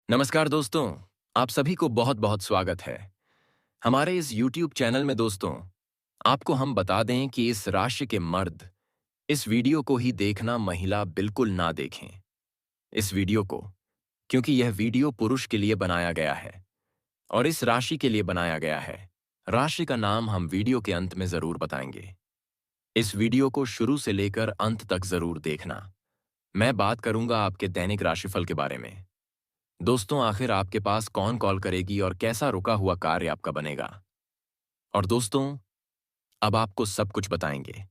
नमस्कार दोस्तों, आप सभी को बहुत बहुत स्वागत है हमारे इस YouTube चैनल में। दोस्तों, आपको हम बता दें कि इस राशि के मर्द इस वीडियो को ही देखना, महिला बिल्कुल ना देखें इस वीडियो को, क्योंकि यह वीडियो पुरुष के लिए बनाया गया है और इस राशि के लिए बनाया गया है। राशि का नाम हम वीडियो के अंत में जरूर बताएंगे। इस वीडियो को शुरू से लेकर अंत तक जरूर देखना। मैं बात करूंगा आपके दैनिक राशिफल के बारे में। दोस्तों, आखिर आपके पास कौन कॉल करेगी और कैसा रुका हुआ कार्य आपका बनेगा। और दोस्तों, अब आपको सब कुछ बताएंगे,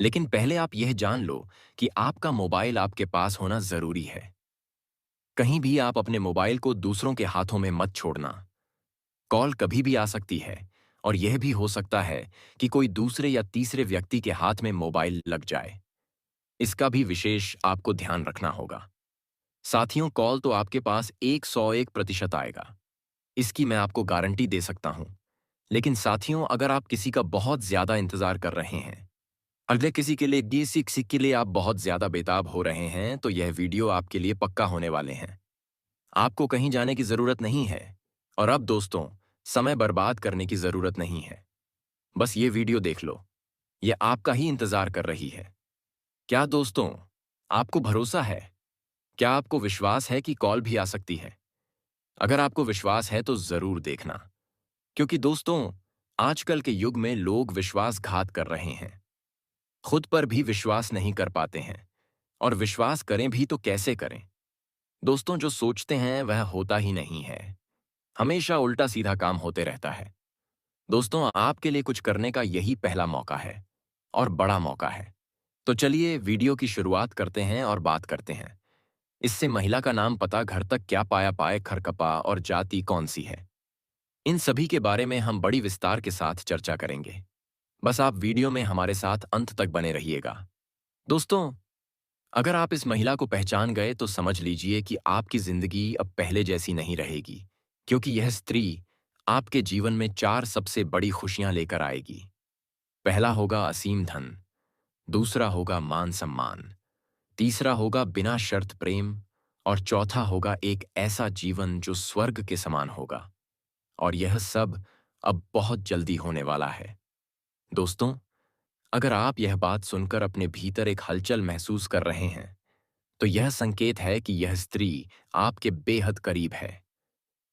लेकिन पहले आप यह जान लो कि आपका मोबाइल आपके पास होना जरूरी है। कहीं भी आप अपने मोबाइल को दूसरों के हाथों में मत छोड़ना। कॉल कभी भी आ सकती है और यह भी हो सकता है कि कोई दूसरे या तीसरे व्यक्ति के हाथ में मोबाइल लग जाए। इसका भी विशेष आपको ध्यान रखना होगा। साथियों, कॉल तो आपके पास 101% आएगा, इसकी मैं आपको गारंटी दे सकता हूं। लेकिन साथियों, अगर आप किसी का बहुत ज्यादा इंतजार कर रहे हैं, अगले किसी के लिए किसी के लिए आप बहुत ज्यादा बेताब हो रहे हैं, तो यह वीडियो आपके लिए पक्का होने वाले हैं। आपको कहीं जाने की जरूरत नहीं है और अब दोस्तों, समय बर्बाद करने की जरूरत नहीं है। बस ये वीडियो देख लो, यह आपका ही इंतजार कर रही है। क्या दोस्तों, आपको भरोसा है? क्या आपको विश्वास है कि कॉल भी आ सकती है? अगर आपको विश्वास है तो जरूर देखना, क्योंकि दोस्तों, आजकल के युग में लोग विश्वासघात कर रहे हैं। खुद पर भी विश्वास नहीं कर पाते हैं और विश्वास करें भी तो कैसे करें। दोस्तों, जो सोचते हैं वह होता ही नहीं है। हमेशा उल्टा सीधा काम होते रहता है। दोस्तों, आपके लिए कुछ करने का यही पहला मौका है और बड़ा मौका है। तो चलिए वीडियो की शुरुआत करते हैं और बात करते हैं। इससे महिला का नाम, पता, घर तक क्या पाया पाए, खरकपा और जाति कौन सी है, इन सभी के बारे में हम बड़ी विस्तार के साथ चर्चा करेंगे। बस आप वीडियो में हमारे साथ अंत तक बने रहिएगा। दोस्तों, अगर आप इस महिला को पहचान गए तो समझ लीजिए कि आपकी जिंदगी अब पहले जैसी नहीं रहेगी, क्योंकि यह स्त्री आपके जीवन में 4 सबसे बड़ी खुशियां लेकर आएगी। पहला होगा असीम धन, दूसरा होगा मान सम्मान, तीसरा होगा बिना शर्त प्रेम और चौथा होगा एक ऐसा जीवन जो स्वर्ग के समान होगा। और यह सब अब बहुत जल्दी होने वाला है। दोस्तों, अगर आप यह बात सुनकर अपने भीतर एक हलचल महसूस कर रहे हैं, तो यह संकेत है कि यह स्त्री आपके बेहद करीब है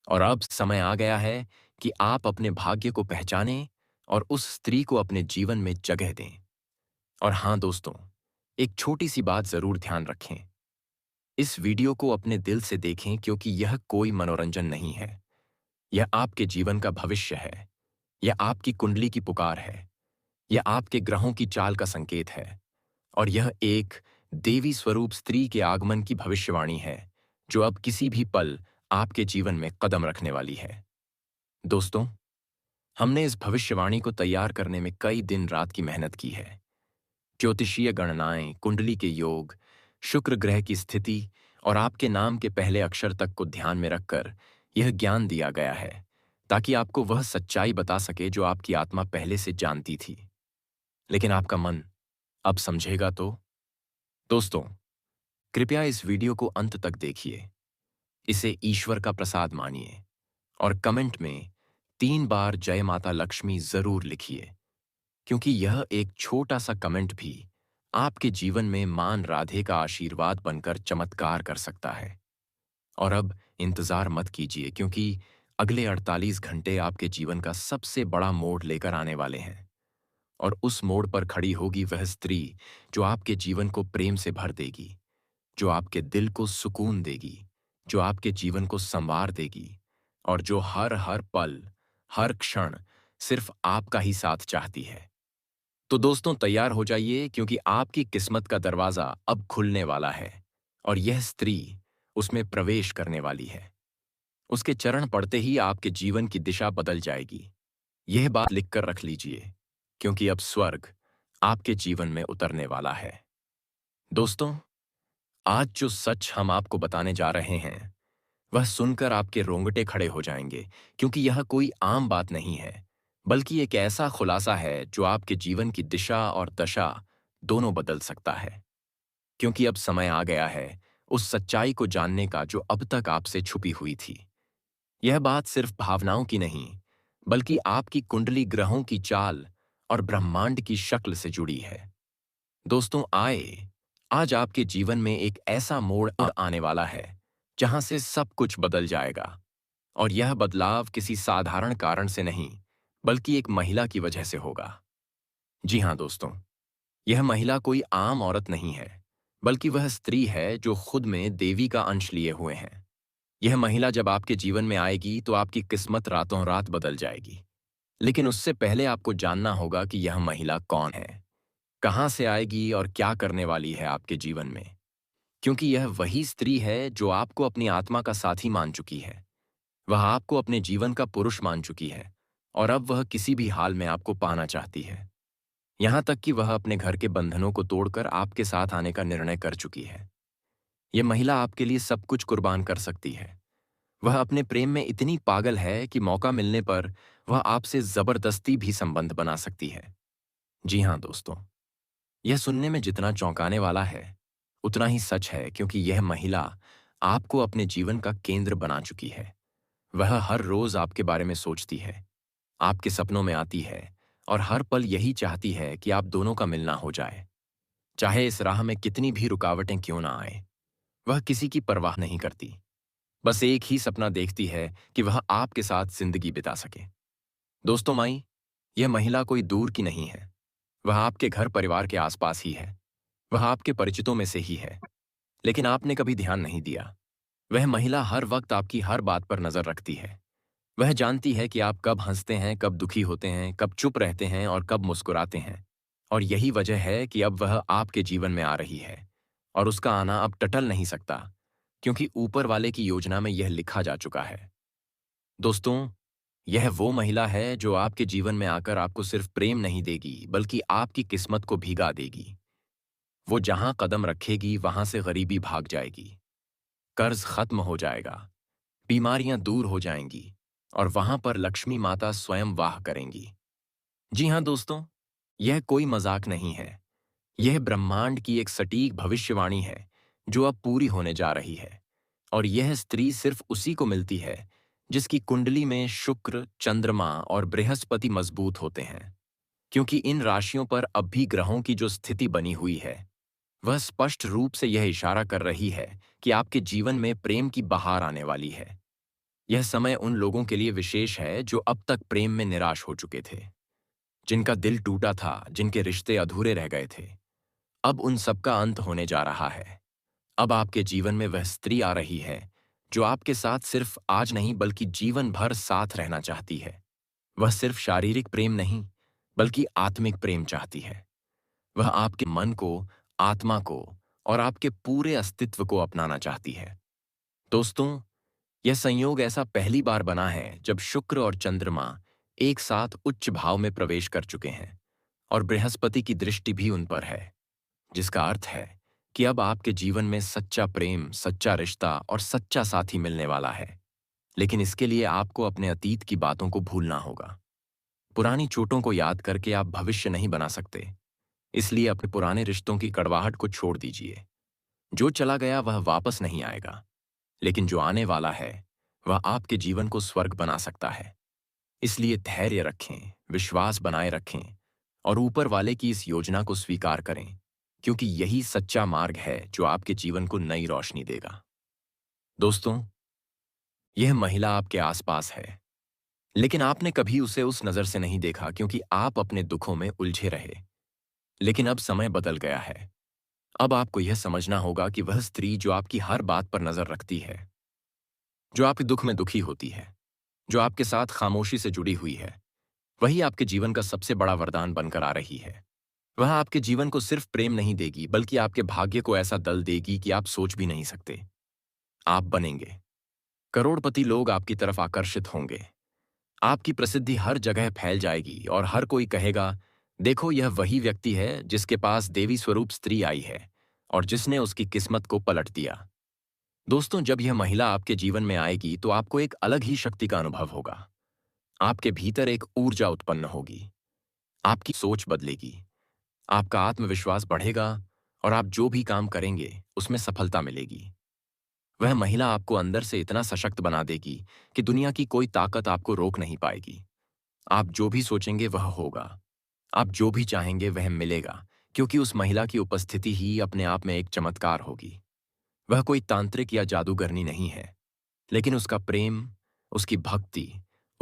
और अब समय आ गया है कि आप अपने भाग्य को पहचानें और उस स्त्री को अपने जीवन में जगह दें। और हाँ दोस्तों, एक छोटी सी बात जरूर ध्यान रखें। इस वीडियो को अपने दिल से देखें, क्योंकि यह कोई मनोरंजन नहीं है। यह आपके जीवन का भविष्य है। यह आपकी कुंडली की पुकार है। यह आपके ग्रहों की चाल का संकेत है और यह एक देवी स्वरूप स्त्री के आगमन की भविष्यवाणी है, जो अब किसी भी पल आपके जीवन में कदम रखने वाली है। दोस्तों, हमने इस भविष्यवाणी को तैयार करने में कई दिन रात की मेहनत की है। ज्योतिषीय गणनाएं, कुंडली के योग, शुक्र ग्रह की स्थिति और आपके नाम के पहले अक्षर तक को ध्यान में रखकर यह ज्ञान दिया गया है, ताकि आपको वह सच्चाई बता सके जो आपकी आत्मा पहले से जानती थी, लेकिन आपका मन अब समझेगा तो। दोस्तों, कृपया इस वीडियो को अंत तक देखिए, इसे ईश्वर का प्रसाद मानिए और कमेंट में 3 बार जय माता लक्ष्मी जरूर लिखिए, क्योंकि यह एक छोटा सा कमेंट भी आपके जीवन में मान राधे का आशीर्वाद बनकर चमत्कार कर सकता है। और अब इंतजार मत कीजिए, क्योंकि अगले 48 घंटे आपके जीवन का सबसे बड़ा मोड़ लेकर आने वाले हैं। और उस मोड़ पर खड़ी होगी वह स्त्री जो आपके जीवन को प्रेम से भर देगी, जो आपके दिल को सुकून देगी, जो आपके जीवन को संवार देगी और जो हर हर पल, हर क्षण सिर्फ आपका ही साथ चाहती है। तो दोस्तों, तैयार हो जाइए, क्योंकि आपकी किस्मत का दरवाजा अब खुलने वाला है और यह स्त्री उसमें प्रवेश करने वाली है। उसके चरण पड़ते ही आपके जीवन की दिशा बदल जाएगी। यह बात लिखकर रख लीजिए, क्योंकि अब स्वर्ग आपके जीवन में उतरने वाला है। दोस्तों, आज जो सच हम आपको बताने जा रहे हैं, वह सुनकर आपके रोंगटे खड़े हो जाएंगे, क्योंकि यह कोई आम बात नहीं है, बल्कि एक ऐसा खुलासा है जो आपके जीवन की दिशा और दशा दोनों बदल सकता है। क्योंकि अब समय आ गया है उस सच्चाई को जानने का जो अब तक आपसे छुपी हुई थी। यह बात सिर्फ भावनाओं की नहीं, बल्कि आपकी कुंडली, ग्रहों की चाल और ब्रह्मांड की शक्ल से जुड़ी है। दोस्तों, आज आपके जीवन में एक ऐसा मोड़ आने वाला है जहां से सब कुछ बदल जाएगा। और यह बदलाव किसी साधारण कारण से नहीं, बल्कि एक महिला की वजह से होगा। जी हां दोस्तों, यह महिला कोई आम औरत नहीं है, बल्कि वह स्त्री है जो खुद में देवी का अंश लिए हुए है। यह महिला जब आपके जीवन में आएगी तो आपकी किस्मत रातों रात बदल जाएगी। लेकिन उससे पहले आपको जानना होगा कि यह महिला कौन है, कहां से आएगी और क्या करने वाली है आपके जीवन में। क्योंकि यह वही स्त्री है जो आपको अपनी आत्मा का साथी मान चुकी है। वह आपको अपने जीवन का पुरुष मान चुकी है और अब वह किसी भी हाल में आपको पाना चाहती है। यहां तक कि वह अपने घर के बंधनों को तोड़कर आपके साथ आने का निर्णय कर चुकी है। यह महिला आपके लिए सब कुछ कुर्बान कर सकती है। वह अपने प्रेम में इतनी पागल है कि मौका मिलने पर वह आपसे जबरदस्ती भी संबंध बना सकती है। जी हां दोस्तों, यह सुनने में जितना चौंकाने वाला है, उतना ही सच है, क्योंकि यह महिला आपको अपने जीवन का केंद्र बना चुकी है। वह हर रोज आपके बारे में सोचती है, आपके सपनों में आती है और हर पल यही चाहती है कि आप दोनों का मिलना हो जाए। चाहे इस राह में कितनी भी रुकावटें क्यों ना आए, वह किसी की परवाह नहीं करती। बस एक ही सपना देखती है कि वह आपके साथ जिंदगी बिता सके। दोस्तों, यह महिला कोई दूर की नहीं है। वह आपके घर परिवार के आसपास ही है। वह आपके परिचितों में से ही है, लेकिन आपने कभी ध्यान नहीं दिया। वह महिला हर वक्त आपकी हर बात पर नजर रखती है। वह जानती है कि आप कब हंसते हैं, कब दुखी होते हैं, कब चुप रहते हैं और कब मुस्कुराते हैं। और यही वजह है कि अब वह आपके जीवन में आ रही है और उसका आना अब टटल नहीं सकता, क्योंकि ऊपर वाले की योजना में यह लिखा जा चुका है। दोस्तों, यह वो महिला है जो आपके जीवन में आकर आपको सिर्फ प्रेम नहीं देगी, बल्कि आपकी किस्मत को भीगा देगी। वो जहां कदम रखेगी वहां से गरीबी भाग जाएगी, कर्ज खत्म हो जाएगा, बीमारियां दूर हो जाएंगी और वहां पर लक्ष्मी माता स्वयं वाह करेंगी। जी हां दोस्तों, यह कोई मजाक नहीं है। यह ब्रह्मांड की एक सटीक भविष्यवाणी है जो अब पूरी होने जा रही है। और यह स्त्री सिर्फ उसी को मिलती है जिसकी कुंडली में शुक्र, चंद्रमा और बृहस्पति मजबूत होते हैं। क्योंकि इन राशियों पर अब भी ग्रहों की जो स्थिति बनी हुई है, वह स्पष्ट रूप से यह इशारा कर रही है कि आपके जीवन में प्रेम की बहार आने वाली है। यह समय उन लोगों के लिए विशेष है जो अब तक प्रेम में निराश हो चुके थे, जिनका दिल टूटा था, जिनके रिश्ते अधूरे रह गए थे। अब उन सबका अंत होने जा रहा है। अब आपके जीवन में वह स्त्री आ रही है जो आपके साथ सिर्फ आज नहीं, बल्कि जीवन भर साथ रहना चाहती है। वह सिर्फ शारीरिक प्रेम नहीं, बल्कि आत्मिक प्रेम चाहती है। वह आपके मन को, आत्मा को और आपके पूरे अस्तित्व को अपनाना चाहती है। दोस्तों, यह संयोग ऐसा पहली बार बना है जब शुक्र और चंद्रमा एक साथ उच्च भाव में प्रवेश कर चुके हैं और बृहस्पति की दृष्टि भी उन पर है, जिसका अर्थ है कि अब आपके जीवन में सच्चा प्रेम, सच्चा रिश्ता और सच्चा साथी मिलने वाला है। लेकिन इसके लिए आपको अपने अतीत की बातों को भूलना होगा। पुरानी चोटों को याद करके आप भविष्य नहीं बना सकते। इसलिए अपने पुराने रिश्तों की कड़वाहट को छोड़ दीजिए। जो चला गया वह वापस नहीं आएगा, लेकिन जो आने वाला है वह आपके जीवन को स्वर्ग बना सकता है। इसलिए धैर्य रखें, विश्वास बनाए रखें और ऊपर वाले की इस योजना को स्वीकार करें, क्योंकि यही सच्चा मार्ग है जो आपके जीवन को नई रोशनी देगा। दोस्तों, यह महिला आपके आसपास है, लेकिन आपने कभी उसे उस नजर से नहीं देखा, क्योंकि आप अपने दुखों में उलझे रहे। लेकिन अब समय बदल गया है। अब आपको यह समझना होगा कि वह स्त्री जो आपकी हर बात पर नजर रखती है, जो आपके दुख में दुखी होती है, जो आपके साथ खामोशी से जुड़ी हुई है, वही आपके जीवन का सबसे बड़ा वरदान बनकर आ रही है। वह आपके जीवन को सिर्फ प्रेम नहीं देगी, बल्कि आपके भाग्य को ऐसा दल देगी कि आप सोच भी नहीं सकते। आप बनेंगे करोड़पति, लोग आपकी तरफ आकर्षित होंगे, आपकी प्रसिद्धि हर जगह फैल जाएगी और हर कोई कहेगा, देखो यह वही व्यक्ति है जिसके पास देवी स्वरूप स्त्री आई है और जिसने उसकी किस्मत को पलट दिया। दोस्तों, जब यह महिला आपके जीवन में आएगी तो आपको एक अलग ही शक्ति का अनुभव होगा। आपके भीतर एक ऊर्जा उत्पन्न होगी, आपकी सोच बदलेगी, आपका आत्मविश्वास बढ़ेगा और आप जो भी काम करेंगे उसमें सफलता मिलेगी। वह महिला आपको अंदर से इतना सशक्त बना देगी कि दुनिया की कोई ताकत आपको रोक नहीं पाएगी। आप जो भी सोचेंगे वह होगा। आप जो भी चाहेंगे वह मिलेगा, क्योंकि उस महिला की उपस्थिति ही अपने आप में एक चमत्कार होगी। वह कोई तांत्रिक या जादूगरनी नहीं है, लेकिन उसका प्रेम, उसकी भक्ति,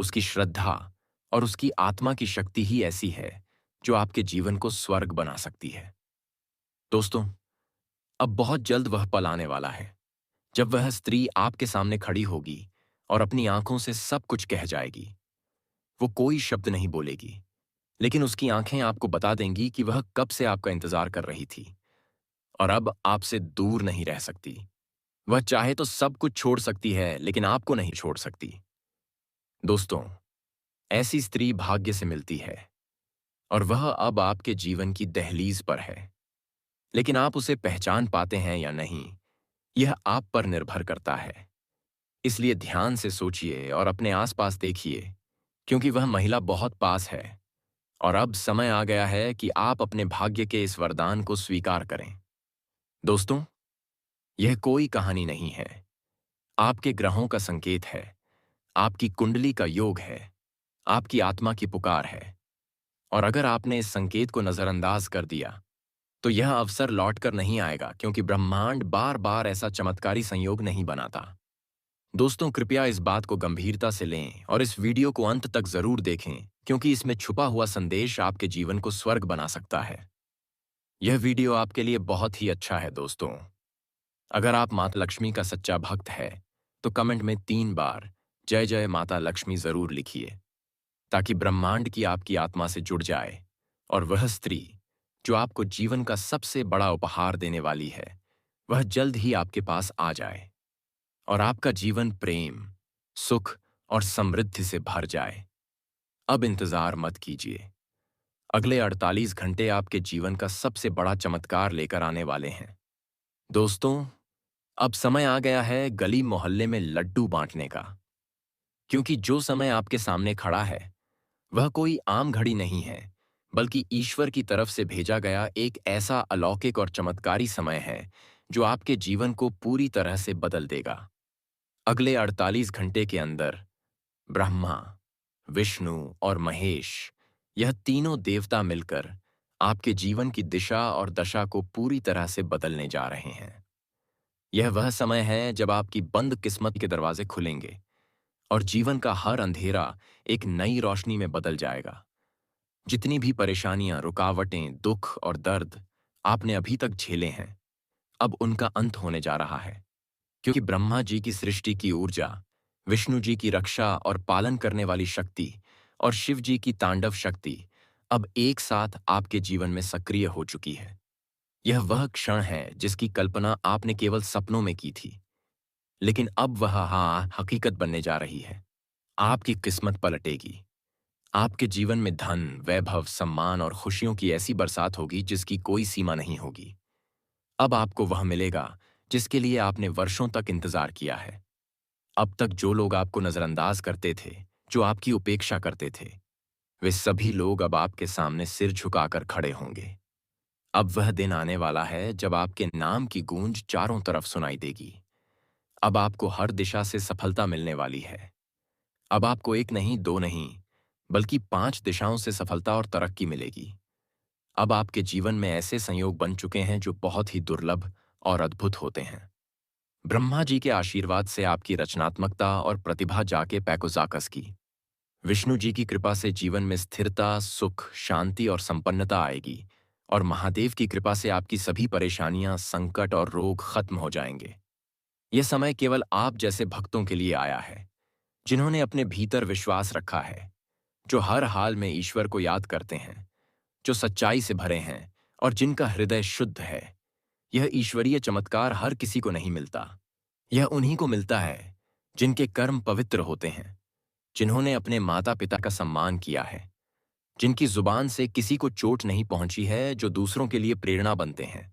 उसकी श्रद्धा और उसकी आत्मा की शक्ति ही ऐसी है जो आपके जीवन को स्वर्ग बना सकती है। दोस्तों, अब बहुत जल्द वह पल आने वाला है जब वह स्त्री आपके सामने खड़ी होगी और अपनी आंखों से सब कुछ कह जाएगी। वो कोई शब्द नहीं बोलेगी, लेकिन उसकी आंखें आपको बता देंगी कि वह कब से आपका इंतजार कर रही थी और अब आपसे दूर नहीं रह सकती। वह चाहे तो सब कुछ छोड़ सकती है, लेकिन आपको नहीं छोड़ सकती। दोस्तों, ऐसी स्त्री भाग्य से मिलती है और वह अब आपके जीवन की दहलीज पर है। लेकिन आप उसे पहचान पाते हैं या नहीं, यह आप पर निर्भर करता है। इसलिए ध्यान से सोचिए और अपने आसपास देखिए, क्योंकि वह महिला बहुत पास है और अब समय आ गया है कि आप अपने भाग्य के इस वरदान को स्वीकार करें। दोस्तों, यह कोई कहानी नहीं है, आपके ग्रहों का संकेत है, आपकी कुंडली का योग है, आपकी आत्मा की पुकार है। और अगर आपने इस संकेत को नजरअंदाज कर दिया, तो यह अवसर लौटकर नहीं आएगा, क्योंकि ब्रह्मांड बार बार ऐसा चमत्कारी संयोग नहीं बनाता। दोस्तों, कृपया इस बात को गंभीरता से लें और इस वीडियो को अंत तक जरूर देखें, क्योंकि इसमें छुपा हुआ संदेश आपके जीवन को स्वर्ग बना सकता है। यह वीडियो आपके लिए बहुत ही अच्छा है दोस्तों। अगर आप माता लक्ष्मी का सच्चा भक्त है, तो कमेंट में 3 बार जय जय माता लक्ष्मी जरूर लिखिए, ताकि ब्रह्मांड की आपकी आत्मा से जुड़ जाए और वह स्त्री जो आपको जीवन का सबसे बड़ा उपहार देने वाली है, वह जल्द ही आपके पास आ जाए और आपका जीवन प्रेम, सुख और समृद्धि से भर जाए। अब इंतजार मत कीजिए। अगले 48 घंटे आपके जीवन का सबसे बड़ा चमत्कार लेकर आने वाले हैं। दोस्तों, अब समय आ गया है गली मोहल्ले में लड्डू बांटने का, क्योंकि जो समय आपके सामने खड़ा है वह कोई आम घड़ी नहीं है, बल्कि ईश्वर की तरफ से भेजा गया एक ऐसा अलौकिक और चमत्कारी समय है जो आपके जीवन को पूरी तरह से बदल देगा। अगले 48 घंटे के अंदर ब्रह्मा, विष्णु और महेश, यह तीनों देवता मिलकर आपके जीवन की दिशा और दशा को पूरी तरह से बदलने जा रहे हैं। यह वह समय है जब आपकी बंद किस्मत के दरवाजे खुलेंगे और जीवन का हर अंधेरा एक नई रोशनी में बदल जाएगा। जितनी भी परेशानियां, रुकावटें, दुख और दर्द आपने अभी तक झेले हैं, अब उनका अंत होने जा रहा है, क्योंकि ब्रह्मा जी की सृष्टि की ऊर्जा, विष्णु जी की रक्षा और पालन करने वाली शक्ति और शिव जी की तांडव शक्ति अब एक साथ आपके जीवन में सक्रिय हो चुकी है। यह वह क्षण है जिसकी कल्पना आपने केवल सपनों में की थी, लेकिन अब वह हकीकत बनने जा रही है। आपकी किस्मत पलटेगी। आपके जीवन में धन, वैभव, सम्मान और खुशियों की ऐसी बरसात होगी जिसकी कोई सीमा नहीं होगी। अब आपको वह मिलेगा जिसके लिए आपने वर्षों तक इंतजार किया है। अब तक जो लोग आपको नजरअंदाज करते थे, जो आपकी उपेक्षा करते थे, वे सभी लोग अब आपके सामने सिर झुकाकर खड़े होंगे। अब वह दिन आने वाला है जब आपके नाम की गूंज चारों तरफ सुनाई देगी। अब आपको हर दिशा से सफलता मिलने वाली है। अब आपको एक नहीं, दो नहीं, बल्कि 5 दिशाओं से सफलता और तरक्की मिलेगी। अब आपके जीवन में ऐसे संयोग बन चुके हैं जो बहुत ही दुर्लभ और अद्भुत होते हैं। ब्रह्मा जी के आशीर्वाद से आपकी रचनात्मकता और प्रतिभा जाके पैकोजाकस की। विष्णु जी की कृपा से जीवन में स्थिरता, सुख, शांति और संपन्नता आएगी और महादेव की कृपा से आपकी सभी परेशानियां, संकट और रोग खत्म हो जाएंगे। यह समय केवल आप जैसे भक्तों के लिए आया है, जिन्होंने अपने भीतर विश्वास रखा है, जो हर हाल में ईश्वर को याद करते हैं, जो सच्चाई से भरे हैं और जिनका हृदय शुद्ध है। यह ईश्वरीय चमत्कार हर किसी को नहीं मिलता। यह उन्हीं को मिलता है जिनके कर्म पवित्र होते हैं, जिन्होंने अपने माता पिता का सम्मान किया है, जिनकी जुबान से किसी को चोट नहीं पहुंची है, जो दूसरों के लिए प्रेरणा बनते हैं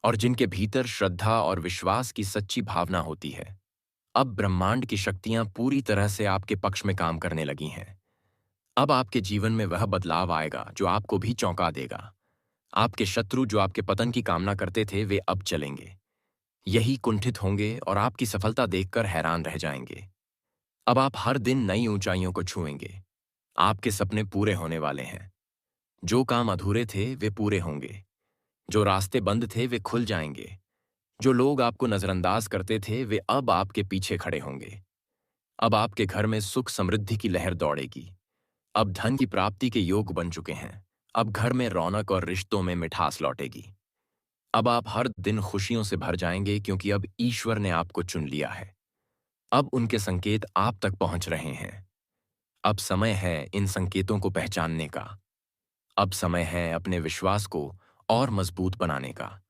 और जिनके भीतर श्रद्धा और विश्वास की सच्ची भावना होती है। अब ब्रह्मांड की शक्तियां पूरी तरह से आपके पक्ष में काम करने लगी हैं। अब आपके जीवन में वह बदलाव आएगा जो आपको भी चौंका देगा। आपके शत्रु जो आपके पतन की कामना करते थे, वे अब चलेंगे। यही कुंठित होंगे और आपकी सफलता देखकर हैरान रह जाएंगे। अब आप हर दिन नई ऊंचाइयों को छुएंगे। आपके सपने पूरे होने वाले हैं। जो काम अधूरे थे वे पूरे होंगे। जो रास्ते बंद थे वे खुल जाएंगे। जो लोग आपको नजरअंदाज करते थे वे अब आपके पीछे खड़े होंगे। अब आपके घर में सुख समृद्धि की लहर दौड़ेगी। अब धन की प्राप्ति के योग बन चुके हैं। अब घर में रौनक और रिश्तों में मिठास लौटेगी। अब आप हर दिन खुशियों से भर जाएंगे क्योंकि अब ईश्वर ने आपको चुन लिया है। अब उनके संकेत आप तक पहुंच रहे हैं। अब समय है इन संकेतों को पहचानने का। अब समय है अपने विश्वास को और मजबूत बनाने का।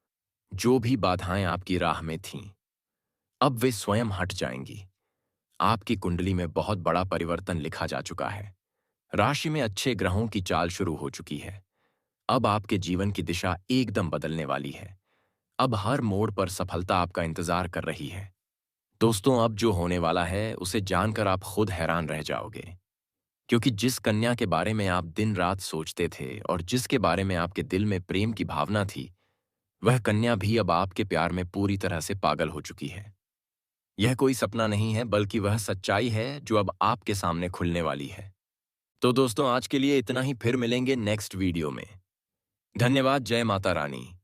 जो भी बाधाएं आपकी राह में थीं, अब वे स्वयं हट जाएंगी। आपकी कुंडली में बहुत बड़ा परिवर्तन लिखा जा चुका है। राशि में अच्छे ग्रहों की चाल शुरू हो चुकी है। अब आपके जीवन की दिशा एकदम बदलने वाली है। अब हर मोड़ पर सफलता आपका इंतजार कर रही है। दोस्तों, अब जो होने वाला है उसे जानकर आप खुद हैरान रह जाओगे। क्योंकि जिस कन्या के बारे में आप दिन रात सोचते थे और जिसके बारे में आपके दिल में प्रेम की भावना थी, वह कन्या भी अब आपके प्यार में पूरी तरह से पागल हो चुकी है। यह कोई सपना नहीं है बल्कि वह सच्चाई है जो अब आपके सामने खुलने वाली है। तो दोस्तों, आज के लिए इतना ही। फिर मिलेंगे नेक्स्ट वीडियो में। धन्यवाद। जय माता रानी।